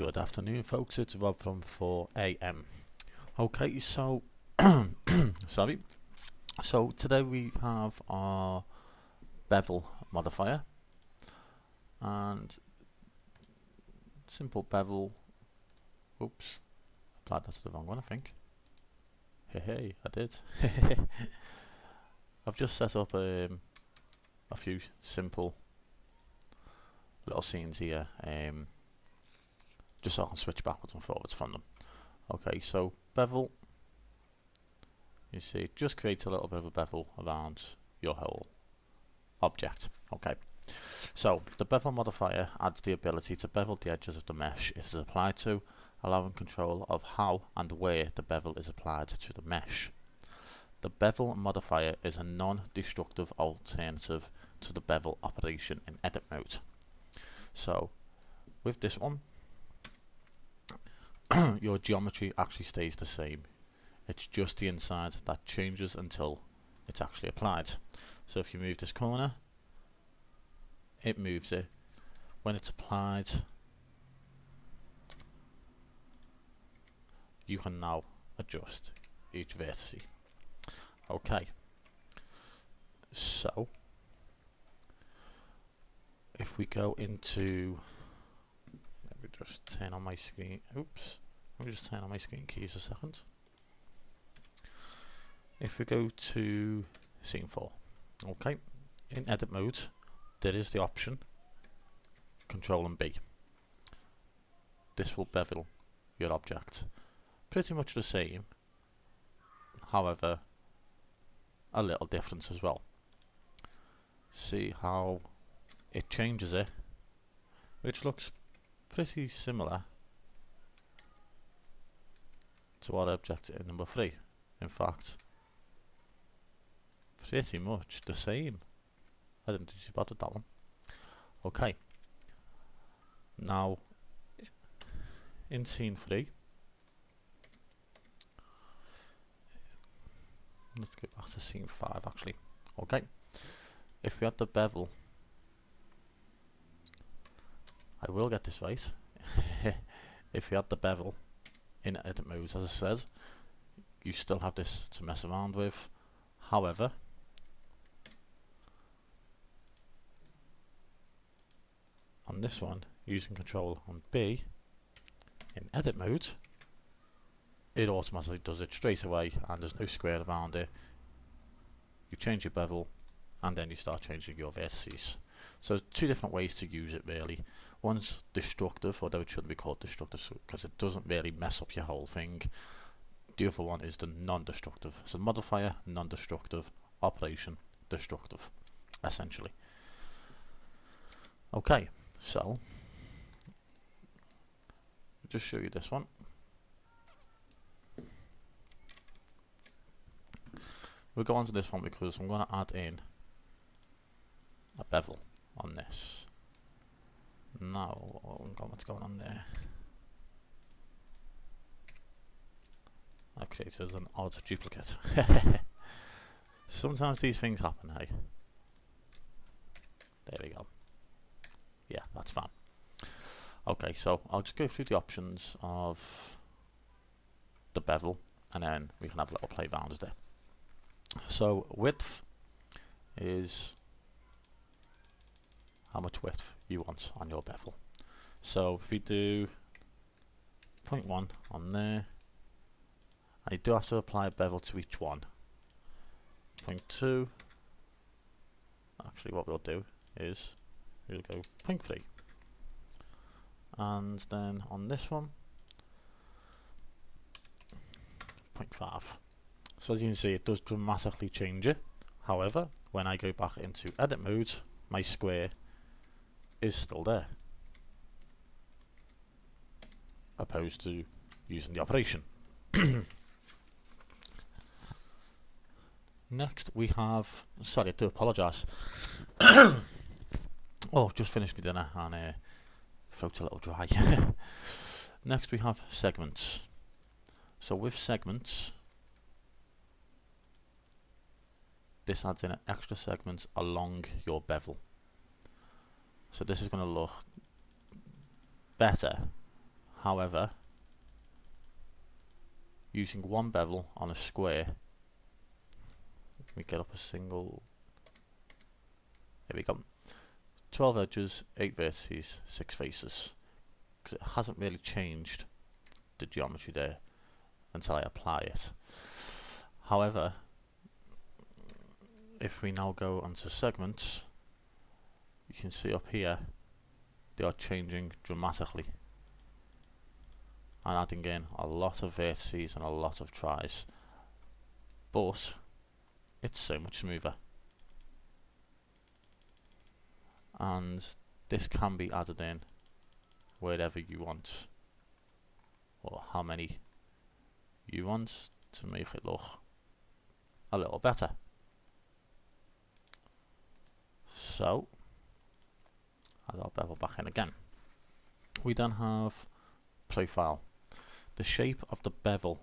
Good afternoon, folks. It's Rob from 4am. Okay, so sorry. So today we have our bevel modifier and simple bevel. Oops, applied that to the wrong one, I think. Hey, I did. I've just set up a few simple little scenes here. Just so I can switch backwards and forwards from them. Okay, so bevel, you see it just creates a little bit of a bevel around your whole object. Okay, so the bevel modifier adds the ability to bevel the edges of the mesh it is applied to, allowing control of how and where the bevel is applied to the mesh. The bevel modifier is a non-destructive alternative to the bevel operation in edit mode. So with this one, your geometry actually stays the same. It's just the inside that changes until it's actually applied. So if you move this corner, it moves it. When it's applied, you can now adjust each vertex. Okay, so if we go into, let me just turn on my screen. Oops. Let me just turn on my screen keys a second. If we go to scene 4, okay, in edit mode, there is the option Control and B. This will bevel your object. Pretty much the same, however, a little difference as well. See how it changes it, which looks pretty similar to our object in number 3. In fact, pretty much the same. I didn't think you spotted that one. Okay. Now, in scene 3, let's go back to scene 5 actually. Okay. If we had the bevel, I will get this right. If we had the bevel in edit mode, as I said, you still have this to mess around with. However, on this one, using Control on B in edit mode, it automatically does it straight away and there's no square around it. You change your bevel and then you start changing your vertices. So two different ways to use it really. One's destructive, although it shouldn't be called destructive because it doesn't really mess up your whole thing. The other one is the non-destructive. So modifier, non-destructive, operation, destructive, essentially. Okay, so I'll just show you this one. We'll go on to this one because I'm going to add in a bevel on this. Now, what's going on there? Okay, so there's an odd duplicate. Sometimes these things happen, hey? There we go. Yeah, that's fine. Okay, so I'll just go through the options of the bevel and then we can have a little play around with it. So width is how much width you want on your bevel. So if we do 0.1 on there, and you do have to apply a bevel to each one. 0.2, actually what we'll do is we'll go 0.3, and then on this one 0.5. So as you can see, it does dramatically change it. However, when I go back into edit mode, my square is still there, opposed to using the operation. Next we have, sorry, I do apologise. Oh, just finished my dinner and throat's a little dry. Next we have segments. So with segments, this adds in an extra segment along your bevel. So this is going to look better. However, using one bevel on a square, let me get up a single, here we go, 12 edges, 8 vertices, 6 faces, because it hasn't really changed the geometry there until I apply it. However, if we now go onto segments, you can see up here they are changing dramatically and adding in a lot of vertices and a lot of tries, but it's so much smoother, and this can be added in wherever you want, or how many you want to make it look a little better. So add our bevel back in again. We then have profile. The shape of the bevel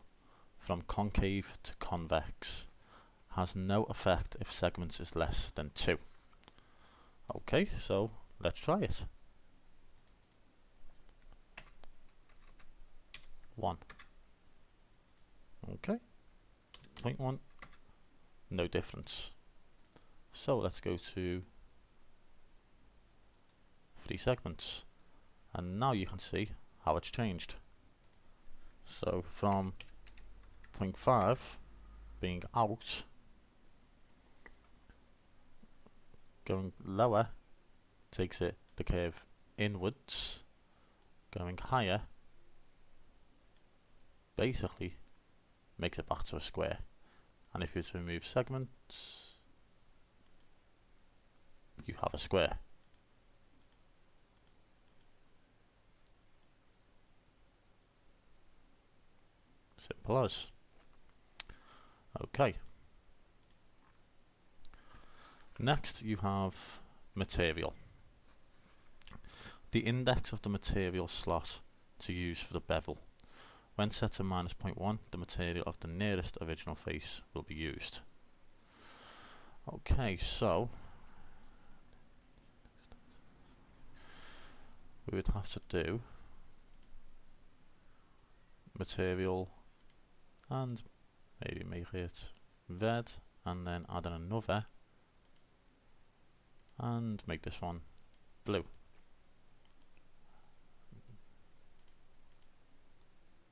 from concave to convex has no effect if segments is less than 2. Okay, so let's try it. 1. Okay, 0.1, no difference. So let's go to 3 segments, and now you can see how it's changed. So from 0.5 being out, going lower takes it the curve inwards, going higher basically makes it back to a square. And if you remove segments, you have a square. Simple as. Okay. Next you have material. The index of the material slot to use for the bevel. When set to -0.1, the material of the nearest original face will be used. Okay, so we would have to do material and maybe make it red, and then add in another and make this one blue.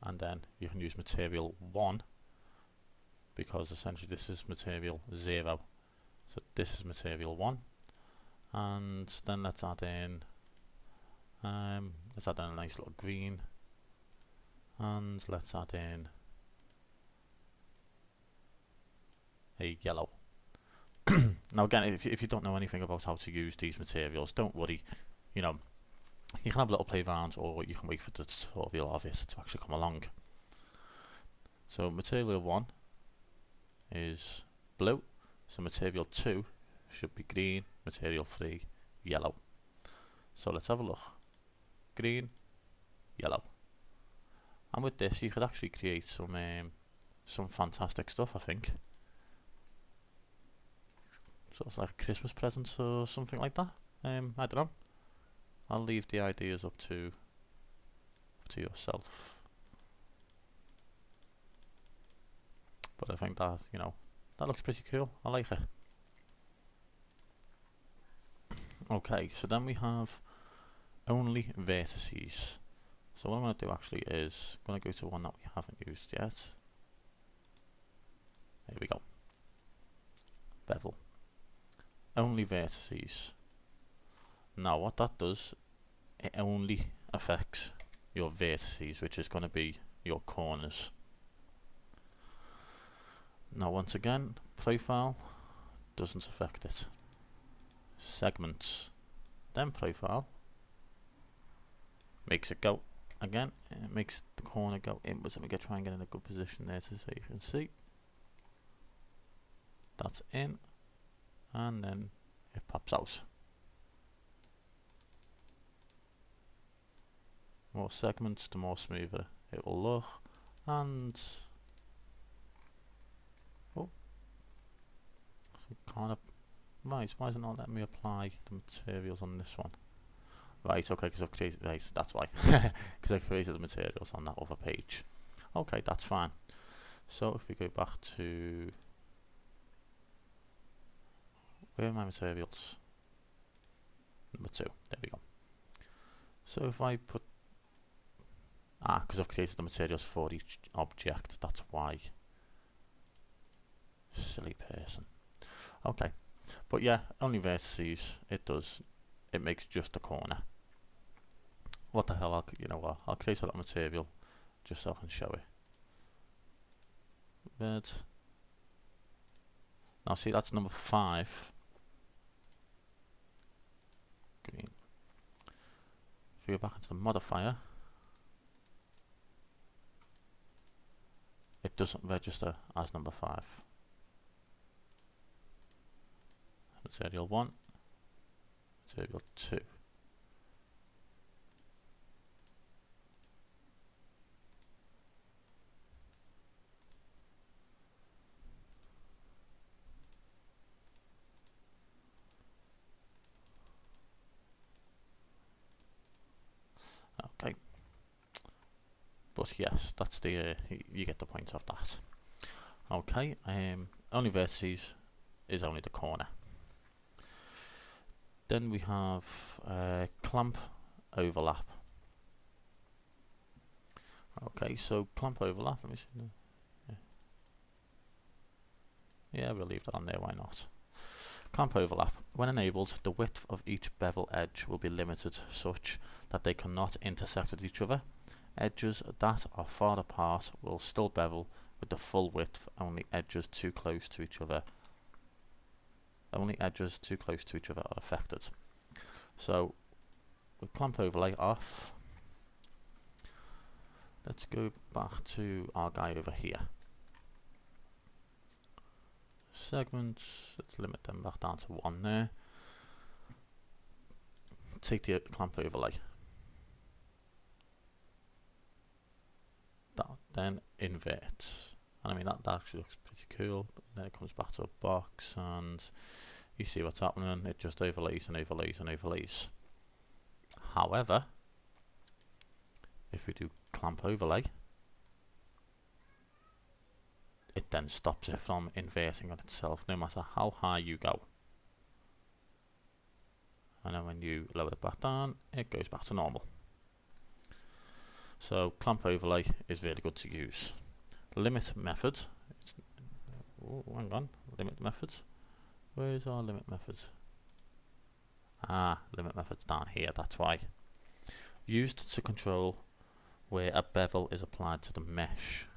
And then you can use material 1 because essentially this is material 0. So this is material 1, and then let's add in a nice little green, and let's add in a yellow. Now again, if you don't know anything about how to use these materials, don't worry, you know, you can have a little play around, or you can wait for the tutorial of it to actually come along. So material 1 is blue, so material 2 should be green, material 3 yellow. So let's have a look. Green, yellow. And with this you could actually create some fantastic stuff, I think. Sort of like Christmas presents or something like that. I don't know. I'll leave the ideas up to yourself. But I think that, you know, that looks pretty cool. I like it. Okay, so then we have only vertices. So what I'm going to do actually is I'm going to go to one that we haven't used yet. Here we go. Bevel. Only vertices. Now what that does, it only affects your vertices, which is going to be your corners. Now once again, profile doesn't affect it. Segments, then profile, makes it go again, it makes the corner go inwards. Let me try and get in a good position there so you can see. That's in, and then it pops out. More segments, the more smoother it will look. And oh, so kind of right. Why isn't it letting me apply the materials on this one? Right, okay, because I've created, right, that's why. Because I created the materials on that other page. Okay, that's fine. So if we go back to, where are my materials? Number 2, there we go. So if I put, because I've created the materials for each object, that's why. Silly person. Okay, but yeah, only vertices, it makes just a corner. What the hell, you know what, I'll create a little material just so I can show it. Red. Now see, that's number 5. Green. If we go back into the modifier, it doesn't register as number 5. Material 1, material 2. Okay, but yes, that's the you get the point of that. Okay, only vertices is only the corner. Then we have clamp overlap. Okay, so clamp overlap, let me see. Yeah, we'll leave that on there, why not? Clamp overlap. When enabled, the width of each bevel edge will be limited such that they cannot intersect with each other. Edges that are far apart will still bevel with the full width, only edges too close to each other are affected. So with clamp overlay off, let's go back to our guy over here. Segments, let's limit them back down to 1 there. Take the clamp overlay. That then inverts. And I mean that actually looks pretty cool, but then it comes back to a box and you see what's happening, it just overlays and overlays and overlays. However, if we do clamp overlay, it then stops it from inverting on itself no matter how high you go. And then when you lower it back down, it goes back to normal. So clamp overlay is really good to use. Limit method. Oh, hang on, limit methods. Where is our limit methods? Limit methods down here, that's why. Used to control where a bevel is applied to the mesh.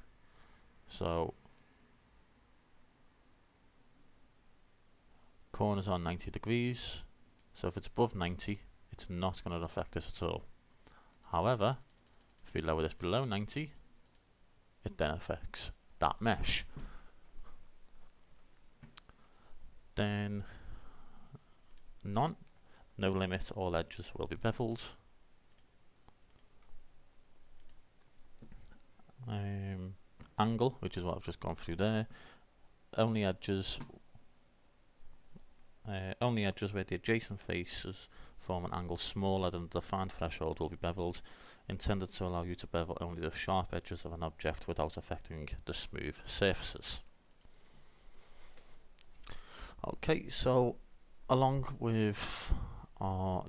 So corners are 90 degrees. So if it's above 90, it's not going to affect this at all. However, if we lower this below 90, it then affects that mesh. Then none, no limit, all edges will be beveled. Angle, which is what I've just gone through there, only edges where the adjacent faces form an angle smaller than the defined threshold will be beveled, intended to allow you to bevel only the sharp edges of an object without affecting the smooth surfaces. Okay, so along with our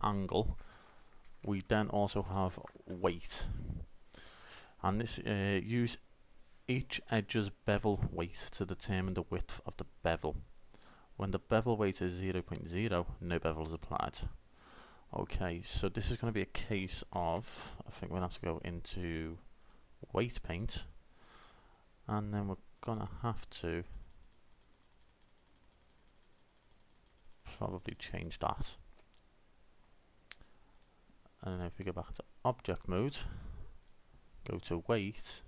angle, we then also have weight, and this use each edge's bevel weight to determine the width of the bevel. When the bevel weight is 0.0, no bevel is applied. Okay, so this is going to be a case of, I think we'll have to go into weight paint, and then we're going to have to probably change that. And then if we go back to object mode, go to weight.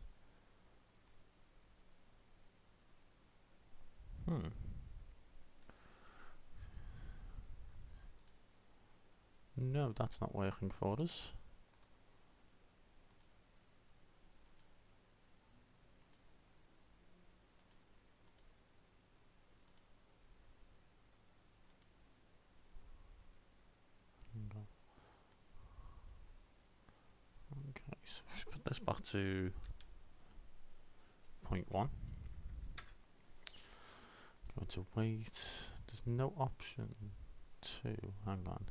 No, that's not working for us. so if we put this back to 0.1, go into weight, there's no option to, hang on,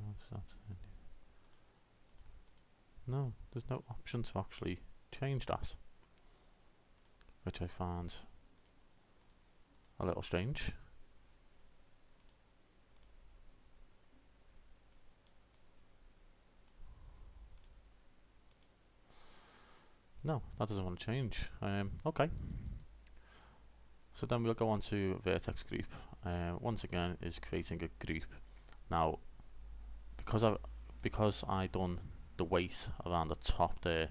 what's that? No, there's no option to actually change that, which I found a little strange. No, that doesn't want to change. Okay. So then we'll go on to vertex group. Once again, is creating a group. Now, because I done the weight around the top there,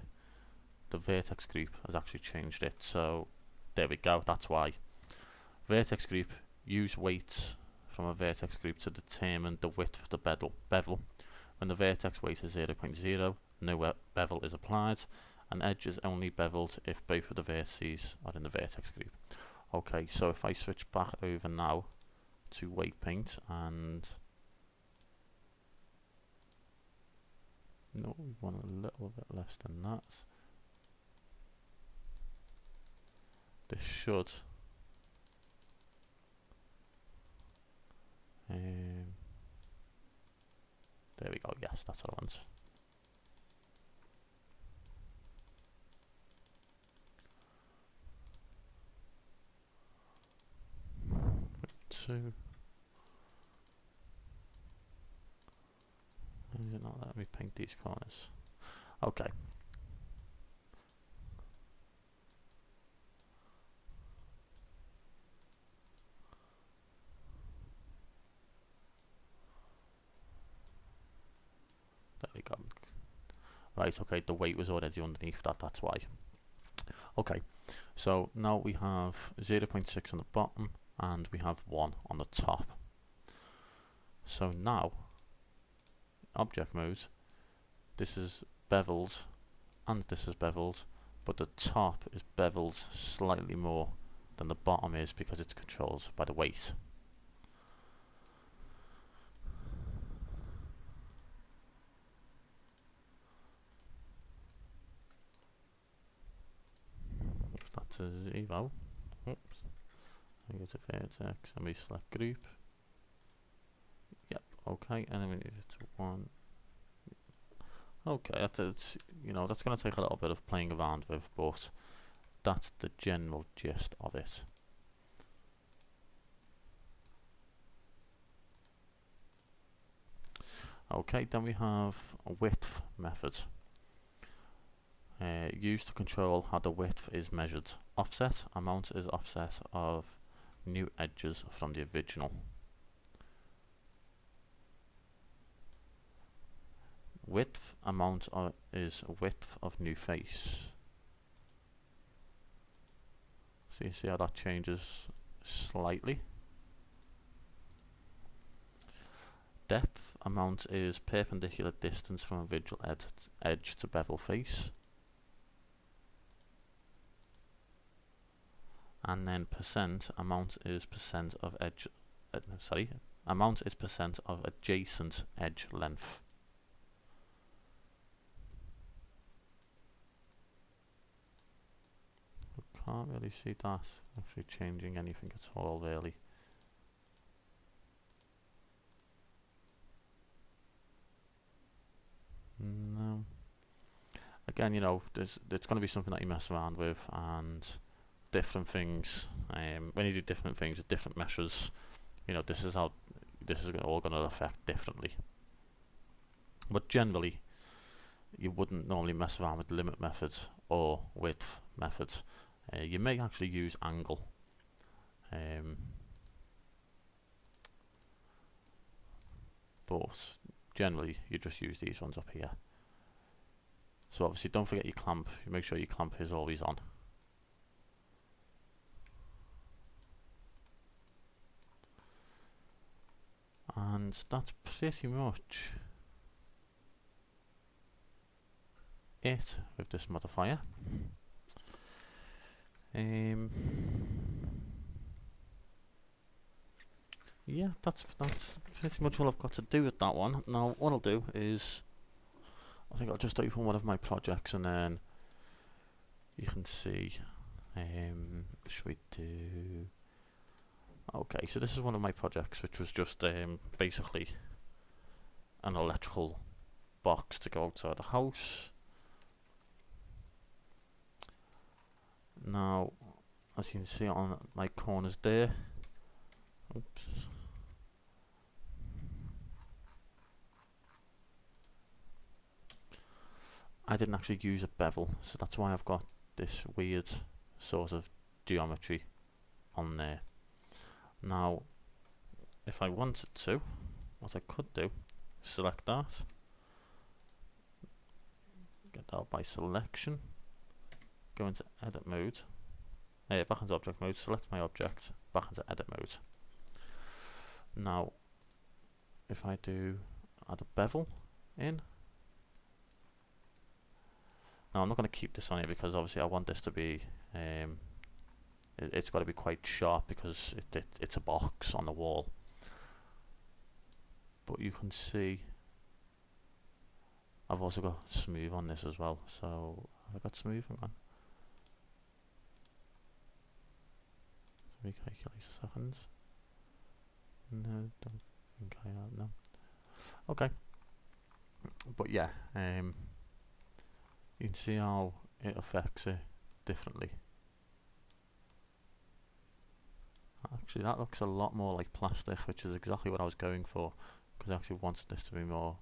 the vertex group has actually changed it. So there we go. That's why. Vertex group, use weights from a vertex group to determine the width of the bevel. When the vertex weight is 0.0, no bevel is applied. An edge is only beveled if both of the vertices are in the vertex group. Okay, so if I switch back over now to weight paint, and no, we want a little bit less than that. This should there we go, yes, that's what I want. Two. Why is it not letting me paint these corners? Okay. There we go. Right, okay, the weight was already underneath that, that's why. Okay, so now we have 0.6 on the bottom and we have 1 on the top. So now, object mode, this is beveled and this is beveled, but the top is beveled slightly more than the bottom is because it's controlled by the weight. If that's a 0, oops, I go to vertex and we select group. Yep, okay, and then we need it to 1. Okay, that's you know, that's going to take a little bit of playing around with, but that's the general gist of it. Okay, then we have a width method. Used to control how the width is measured. Offset, amount is offset of new edges from the original. Width, amount is width of new face. So you see how that changes slightly. Depth, amount is perpendicular distance from original edge to bevel face. And then percent, amount is percent of edge, amount is percent of adjacent edge length. Can't really see that actually changing anything at all, really. No. Again, you know, it's going to be something that you mess around with, and different things. When you do different things with different meshes, you know, this is all going to affect differently. But generally, you wouldn't normally mess around with the limit method or width method. You may actually use angle. But generally you just use these ones up here. So obviously don't forget your clamp, you make sure your clamp is always on. And that's pretty much it with this modifier. Yeah, that's pretty much all I've got to do with that one. Now what I'll do is I think I'll just open one of my projects and then you can see, should we do, okay, so this is one of my projects which was just basically an electrical box to go outside the house. Now, as you can see on my corners there, oops, I didn't actually use a bevel, so that's why I've got this weird sort of geometry on there. Now, if I wanted to, what I could do, select that, get that by selection, go into edit mode, back into object mode, select my object, back into edit mode. Now, if I do add a bevel in, now I'm not going to keep this on here because obviously I want this to be, it's got to be quite sharp because it's a box on the wall. But you can see I've also got smooth on this as well. So have I got smooth? Hang on. Recalculate the seconds. No, don't think I have. No. Okay. But yeah, you can see how it affects it differently. Actually, that looks a lot more like plastic, which is exactly what I was going for, because I actually wanted this to be more,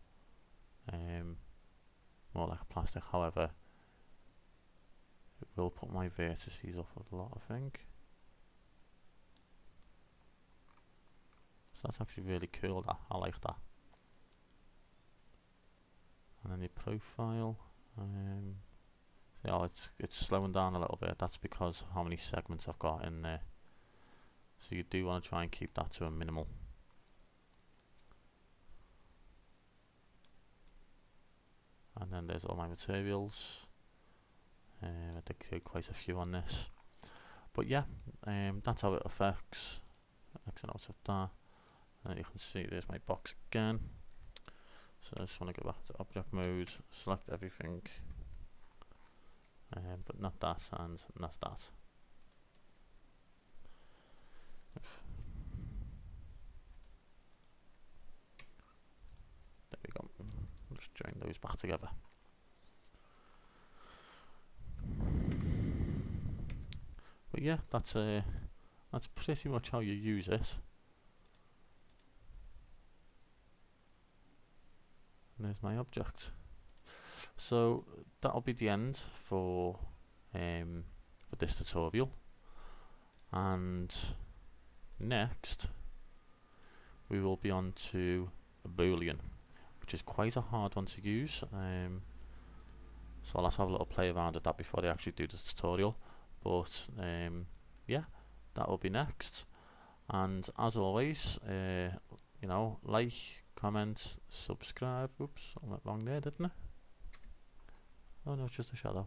more like plastic. However, it will put my vertices off a lot, I think. So that's actually really cool. That I like that. And then your profile. See how it's slowing down a little bit. That's because of how many segments I've got in there. So you do want to try and keep that to a minimal. And then there's all my materials. I did create quite a few on this. But yeah, that's how it affects. Exit out of that. And you can see there's my box again. So I just want to go back to object mode, select everything. But not that and not that. There we go. I'll just join those back together. But yeah, that's pretty much how you use it. And there's my object. So that'll be the end for this tutorial. And next we will be on to a Boolean, which is quite a hard one to use. So let's have a little play around with that before they actually do the tutorial. But yeah, that will be next. And as always, you know, like, comment, subscribe. Oops, I went wrong there, didn't I? Oh no, it's just a shadow.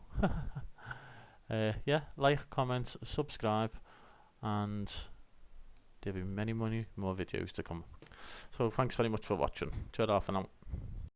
Yeah, like, comment, subscribe, and there'll be many more videos to come. So thanks very much for watching. Ta-ra for now.